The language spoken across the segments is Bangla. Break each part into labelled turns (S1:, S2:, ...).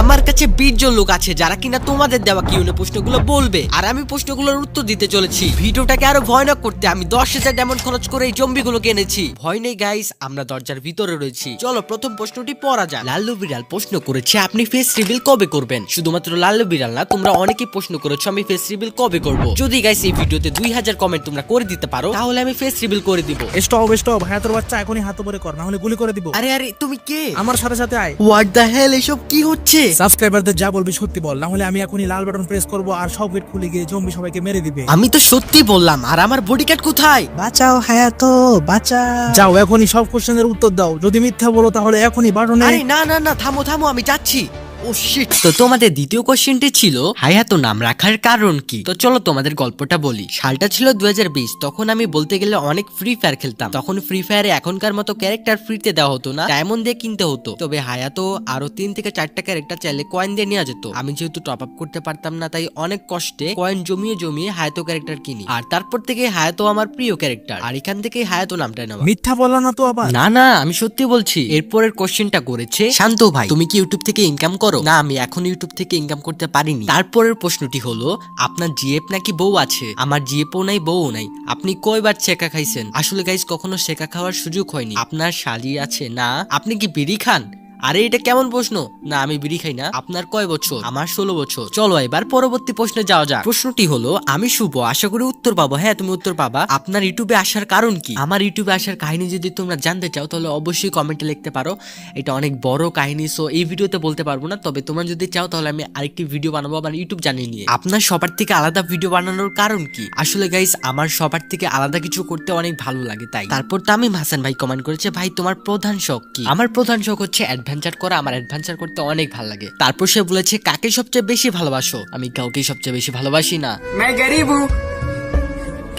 S1: আমার কাছে 20 জন লোক আছে যারা কিনা তোমাদের দেওয়া কিউএনএ প্রশ্নগুলো বলবে, আর আমি প্রশ্নগুলোর উত্তর দিতে চলেছি। ভিডিওটাকে আরো ভয়ানক করতে আমি 10,000 ডায়মন্ড খরচ করে এই জম্বিগুলোকে এনেছি। ভয় নেই গাইস, আমরা দরজার ভিতরে রয়েছি। চলো প্রথম প্রশ্নটি পড়া যাক। লাল্লু বিড়াল প্রশ্ন করেছে আপনি ফেস রিভিল কবে করবেন? শুধুমাত্র লাল্লু বিড়াল না, তোমরা অনেকেই প্রশ্ন করেছো আমি ফেস রিভিল কবে করব। যদি গাইস এই ভিডিওতে 2000 কমেন্ট তোমরা করে দিতে পারো তাহলে আমি ফেস রিভিল করে দিব।
S2: স্টপ ভাই, তোর বাচ্চা এখনই হাত উপরে কর, না হলে গুলি করে দিব।
S1: আরে আরে তুমি কে?
S2: আমার সাথে সাথে আয়।
S1: হোয়াট দ্য হেল, এসব কি হচ্ছে?
S2: সাবস্ক্রাইবারদের যা বলবি সত্যি বল, না হলে আমি এখনই লাল বাটন প্রেস করব আর সব গেট খুলে গিয়ে জম্বি সবাইকে মেরে দিবে।
S1: আমি তো সত্যি বললাম, আর আমার বডিগার্ড কোথায়?
S2: বাঁচাও হায়াতো বাঁচাও। যাও এখনই সব কোশ্চেনের উত্তর দাও, যদি মিথ্যা বলো তাহলে এখনই বাটনে।
S1: আরে না না না, থামো থামো, আমি যাচ্ছি। ও শিট। তো তোমাদের দ্বিতীয় কোশ্চেনটি ছিল হায়াতো নাম রাখার কারণ কি? তো চলো তোমাদের গল্পটা বলি। সালটা ছিল 2020। তখন আমি বলতে গেলে অনেক ফ্রি ফায়ার খেলতাম। তখন ফ্রি ফায়ারে এখনকার মতো ক্যারেক্টার ফ্রিতে দেওয়া হতো না, ডায়মন্ড দিয়ে কিনতে হতো। তবে হায়াতো আরো 3 থেকে 4টা ক্যারেক্টার চাইলে কয়েন দিয়ে নেওয়া যেত। আমি যেহেতু টপ আপ করতে পারতাম না, তাই অনেক কষ্টে কয়েন জমিয়ে জমিয়ে হায়াতো ক্যারেক্টার কিনি। আর তারপর থেকে হায়াতো আমার প্রিয় ক্যারেক্টার, আর এখান থেকে হায়াতো নামটা নেওয়া।
S2: মিথ্যা বলো না তো আবার।
S1: না না, আমি সত্যি বলছি। এরপরের কোশ্চেনটা করেছে শান্ত ভাই, তুমি কি ইউটিউব থেকে ইনকাম করো? না, আমি এখন ইউটিউব থেকে ইনকাম করতে পারিনি। তারপরের প্রশ্নটি হলো আপনার জিএফ নাকি বউ আছে? আমার জিএফও নাই, বউ নাই। আপনি কয়বার ছেকা খাইছেন? আসলে গাইস কখনো ছেকা খাওয়ার সুযোগ হয়নি। আপনার শালি আছে? না। আপনি কি বিড়ি খান? আরে এটা কেমন প্রশ্ন? না, আমি বিড়ি খাই না। আপনার কয় বছর? আমার 16 বছর। চলো এবার পরবর্তী প্রশ্নে যাওয়া যাক। প্রশ্নটি হলো আমি শুভ, আশা করি উত্তর পাবো। হ্যাঁ, তুমি উত্তর পাবা। আপনার ইউটিউবে আসার কারণ কি? আমার ইউটিউবে আসার কাহিনী যদি তোমরা জানতে চাও তাহলে অবশ্যই কমেন্টে লিখতে পারো। এটা অনেক বড় কাহিনী, সো এই ভিডিওতে বলতে পারবো না। তবে তোমরা যদি চাও তাহলে আমি আরেকটি ভিডিও বানাবো আমার ইউটিউব চ্যানেল নিয়ে। আপনার সবার থেকে আলাদা ভিডিও বানানোর কারণ কি? আসলে গাইস আমার সবার থেকে আলাদা কিছু করতে অনেক ভালো লাগে, তাই। তারপর তামিম হাসান ভাই কমেন্ট করেছে ভাই তোমার প্রধান শখ কি? আমার প্রধান শখ হচ্ছে অ্যাডভেঞ্চার করা। আমার অ্যাডভেঞ্চার করতে অনেক ভালো লাগে। তারপর সে বলেছে কাকে সবচেয়ে বেশি ভালোবাসো? আমি কাউকে সবচেয়ে বেশি ভালোবাসি না। मैं गरीब हूं।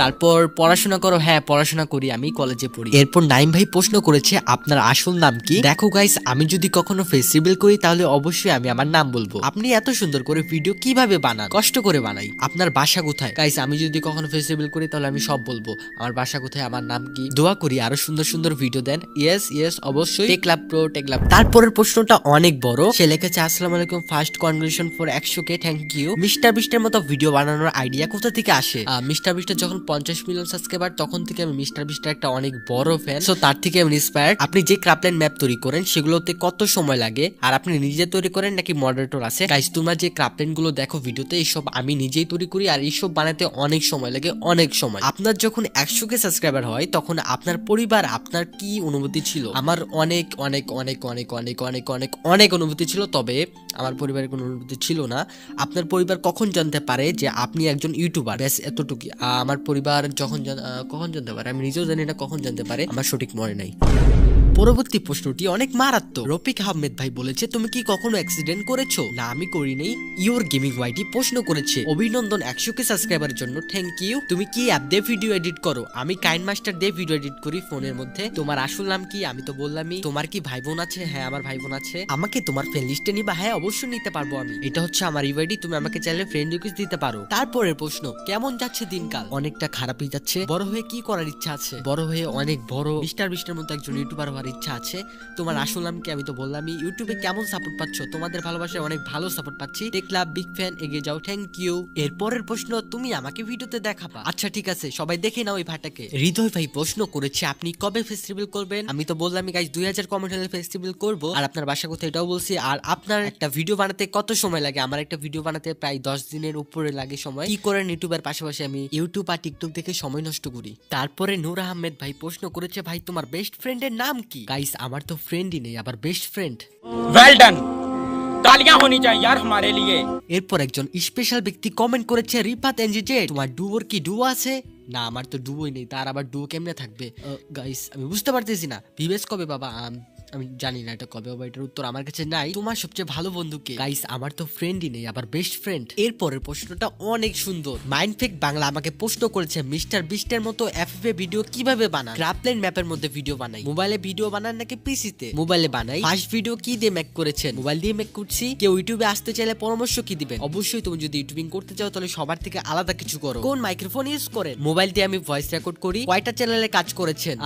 S1: তারপর পড়াশোনা করো? হ্যাঁ পড়াশোনা করি, আমি কলেজে পড়ি। এরপর নাইম ভাই প্রশ্ন করেছে আপনার আসল নাম কি? দেখো গাইস, আমি যদি কখনো ফেস রিভিল করি তাহলে অবশ্যই আমি আমার নাম বলবো। আপনি এত সুন্দর করে ভিডিও কিভাবে বানান? কষ্ট করে বানাই। আপনার বাসা কোথায়? গাইস আমি যদি কখনো ফেস রিভিল করি তাহলে আমি সব বলবো। আমার বাসা কোথায়, আমার নাম কি। দোয়া করি আরো সুন্দর সুন্দর ভিডিও দেন। ইয়েস ইয়েস অবশ্যই। Tech love pro, tech love. তারপরের প্রশ্নটা অনেক বড়। সে লিখেছে আসসালামু আলাইকুম, first congratulation for 100K, thank you. Mister বিস্টের মতো ভিডিও বানানোর আইডিয়া কোথা থেকে আসে? মিস্টার বিস্টের যখন 50 মিলিয়ন সাবস্ক্রাইবার তখন থেকে আমি মিস্টার বিস্টের একটা অনেক বড় ফ্যান, সো তার থেকে আমি ইন্সপায়ার্ড। আপনি যে ক্রাফটল্যান্ড ম্যাপ তৈরি করেন সেগুলোতে কত সময় লাগে? আর আপনি নিজে তৈরি করেন নাকি মডারেটর আছে? গাইস তোমরা যে ক্রাফটল্যান্ড গুলো দেখো ভিডিওতে, এইসব আমি নিজেই তৈরি করি, আর এইসব বানাতে অনেক সময় লাগে, অনেক সময়। আপনার যখন 100K সাবস্ক্রাইবার হয় তখন আপনার পরিবার, আপনার কি অনুভূতি ছিল? আমার অনেক অনেক অনেক অনেক অনেক অনেক অনেক অনেক অনুভূতি ছিল, তবে আমার পরিবারের কোনো অনুভূতি ছিল না। আপনার পরিবার কখন জানতে পারে যে আপনি একজন ইউটিউবার? ব্যাস এতটুকু। আমার পরিবার কখন জানতে পারে আমি নিজেও জানি না কখন জানতে পারে, আমার সঠিক মনে নাই। পরবর্তী প্রশ্নটি অনেক মারাত্মক। রফিক আহমেদ ভাই বলেছে তুমি কি কখনো অ্যাক্সিডেন্ট করেছো? না আমি করি নাই। ইওর গেমিং ওয়াইটি প্রশ্ন করেছে অভিনন্দন 100K সাবস্ক্রাইবারের জন্য, থ্যাংক ইউ। তুমি কি অ্যাপ দিয়ে ভিডিও এডিট করো? আমি কাইন মাস্টার দিয়ে ভিডিও এডিট করি ফোনের মধ্যে। তোমার আসল নাম কি? আমি তো বললামই। তোমার কি ভাই বোন আছে? হ্যাঁ আমার ভাই বোন আছে। আমাকে তোমার ফ্রেন্ড লিস্টে নিবা? হ্যাঁ অবশ্যই নিতে পারবো আমি। এটা হচ্ছে আমার ইউআইডি, তুমি আমাকে চাইলে ফ্রেন্ড রিকোয়েস্ট দিতে পারো। তারপরের প্রশ্ন কেমন যাচ্ছে দিনকাল? অনেকটা খারাপই যাচ্ছে। বড় হয়ে কি করার ইচ্ছা আছে? বড় হয়ে অনেক বড় মিস্টার বিস্টের মতো একজন ইউটিউবার হওয়ার ইচ্ছা আছে। তোমার আসল নাম কি? আমি তো বললামই। ইউটিউবে কেমন সাপোর্ট পাচ্ছ? তোমাদের ভালোবাসায় অনেক ভালো সাপোর্ট পাচ্ছি। টেক লাভ, বিগ ফ্যান, এগিয়ে যাও, থ্যাংক ইউ। এরপরের প্রশ্ন তুমি আমাকে ভিডিওতে দেখাবা? আচ্ছা ঠিক আছে, সবাই দেখে নাও এই ভাটাকে। হৃদয় ভাই প্রশ্ন করেছে আপনি কবে ফেস্টিভ্যাল করবেন? আমি তো বললামই গাইস 2000 কমেন্ট হলে ফেস্টিভ্যাল করব। আর আপনার বাসা কোথায় এটাও বলছি। আর আপনার একটা ভিডিও বানাতে কত সময় লাগে? আমার একটা ভিডিও বানাতে প্রায় 10 দিনের উপরে লাগে সময়। কি করেন ইউটিউবের পাশাপাশি? আমি ইউটিউব আর টিকটক দেখে সময় নষ্ট করি। তারপরে নূর আহমেদ ভাই প্রশ্ন করেছে ভাই তোমার বেস্ট ফ্রেন্ডের নাম কি? গাইস আমার তো ফ্রেন্ডই নেই, আবার বেস্ট ফ্রেন্ড।
S3: वेल डन, तालियां होनी चाहिए यार हमारे लिए।
S1: এরপর একজন স্পেশাল ব্যক্তি কমেন্ট করেছে রিফাত এনজিজে তোমার ডুয়োর কি ডুয়ো আছে? না আমার তো ডুয়োই নেই, তার আবার ডুয়ো কেমনে থাকবে? গাইস আমি বুঝতে পারতেছি না ভিভেস কবে বাবা? আমি জানি না এটা কবে হবে, এটার উত্তর আমার কাছে নাই। তোমার সবচেয়ে ভালো বন্ধু কে? গাইস আমার তো ফ্রেন্ডই নেই, আবার বেস্ট ফ্রেন্ড। এরপরের প্রশ্নটা অনেক সুন্দর। মাইন্ডফেক বাংলা আমাকে প্রশ্ন করেছে মিস্টার বিস্টের মতো এফএফএ ভিডিও কিভাবে বানান? ক্রাফটল্যান্ড ম্যাপের মধ্যে ভিডিও বানাই। মোবাইলে ভিডিও বানান নাকি পিসিতে? মোবাইলে বানাই। ফার্স্ট ভিডিও কি দিয়ে মেক করেছেন? মোবাইল দিয়ে মেক করছি। কেউ ইউটিউবে আসতে চাইলে পরামর্শ কি দিবেন? অবশ্যই তুমি যদি ইউটিউবিং করতে চাও তাহলে সবার থেকে আলাদা কিছু করো। কোন মাইক্রোফোন ইউজ করেন? মোবাইল দিয়ে আমি ভয়েস রেকর্ড করি। কয়টা চ্যানেলে কাজ করেছেন?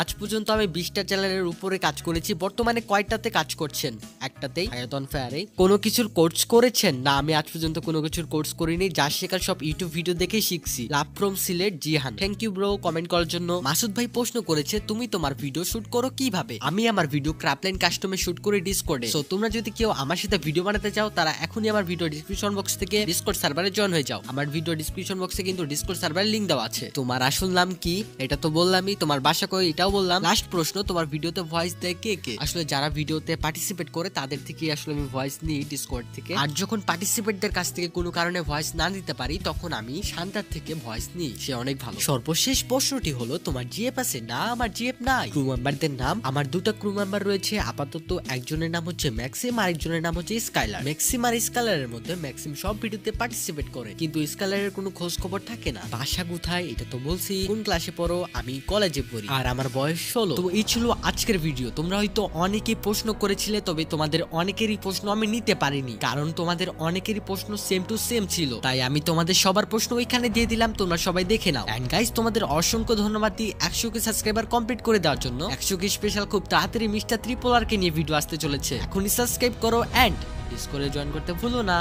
S1: আজ পর্যন্ত আমি 20টা চ্যানেলের উপরে কাজ করেছি। বর্তমানে কয়টাতে কাজ করছেন? একটাতেই, হায়াতন ফেয়ারে। কোনো কিছুর কোর্স করেছেন? না, আমি আজ পর্যন্ত কোনো কিছুর কোর্স করিনি, যা শেখার সব ইউটিউব ভিডিও দেখে শিখছি। Love from Sylhet Jihan. Thank you bro comment করার জন্য। মাসুদ ভাই প্রশ্ন করেছে, তুমি তোমার ভিডিও শুট করো কিভাবে? আমি আমার ভিডিও ক্রাফটলাইন কাস্টমে শুট করে ডিসকর্ডে। সো তোমরা যদি কেউ আমার সাথে ভিডিও বানাতে চাও, তারা এখনই আমার ভিডিও ডিসক্রিপশন বক্স থেকে ডিসকর্ড সার্ভারে জয়েন হয়ে যাও। আমার ভিডিও ডিসক্রিপশন বক্সে কিন্তু ডিসকর্ড সার্ভারের লিংক দেওয়া আছে। তোমার আসল নাম কি এটা তো বললামই, তোমার বাসা কই এটাও বললাম। লাস্ট প্রশ্ন, তোমার ভিডিওতে ভয়েস দেয় কে কে? আসলে যারা ভিডিওতে পার্টিসিপেট করে তাদের থেকে আসলে আমি ভয়েস নিই ডিসকর্ড থেকে। আর যখন পার্টিসিপেটদের কাছ থেকে কোনো কারণে ভয়েস না দিতে পারি, তখন আমি শান্তার থেকে ভয়েস নিই, সে অনেক ভালো। সর্বশেষ প্রশ্নটি হলো, তোমার জিএফ আছে? না, আমার জিএফ নাই। ক্রু মেম্বারদের নাম, আমার দুটো ক্রু মেম্বার রয়েছে আপাতত। একজনের নাম হচ্ছে ম্যাক্সিম, আর একজনের নাম হচ্ছে স্কাইলার। ম্যাক্সিম আর স্কাইলারের মধ্যে ম্যাক্সিম সব ভিডিওতে পার্টিসিপেট করে, কিন্তু স্কাইলারের কোনো খোঁজ খবর থাকে না। বাসা কোথায় এটা তো বলছি। কোন ক্লাসে পড়ো? আমি কলেজে পড়ি, আর আমার বয়স 16। তো এই ছিল আজকের ভিডিও। তোমরা হয়তো অনেকেই প্রশ্ন করেছিলে, তবে তোমাদের অনেকেরই প্রশ্ন আমি নিতে পারিনি, কারণ তোমাদের অনেকেরই প্রশ্ন সেম টু সেম ছিল। তাই আমি তোমাদের সবার প্রশ্ন ওইখানে দিয়ে দিলাম, তোমরা সবাই দেখে নাও। এন্ড গাইস, তোমাদের অসংখ্য ধন্যবাদ দিই 100k সাবস্ক্রাইবার কমপ্লিট করে দেওয়ার জন্য। 100k স্পেশাল খুব তাড়াতাড়ি মিস্টার ত্রিপোলারকে নিয়ে ভিডিও আসতে চলেছে। এখনই সাবস্ক্রাইব করো এন্ড ডিসকর্ডে জয়েন করতে ভুলো না।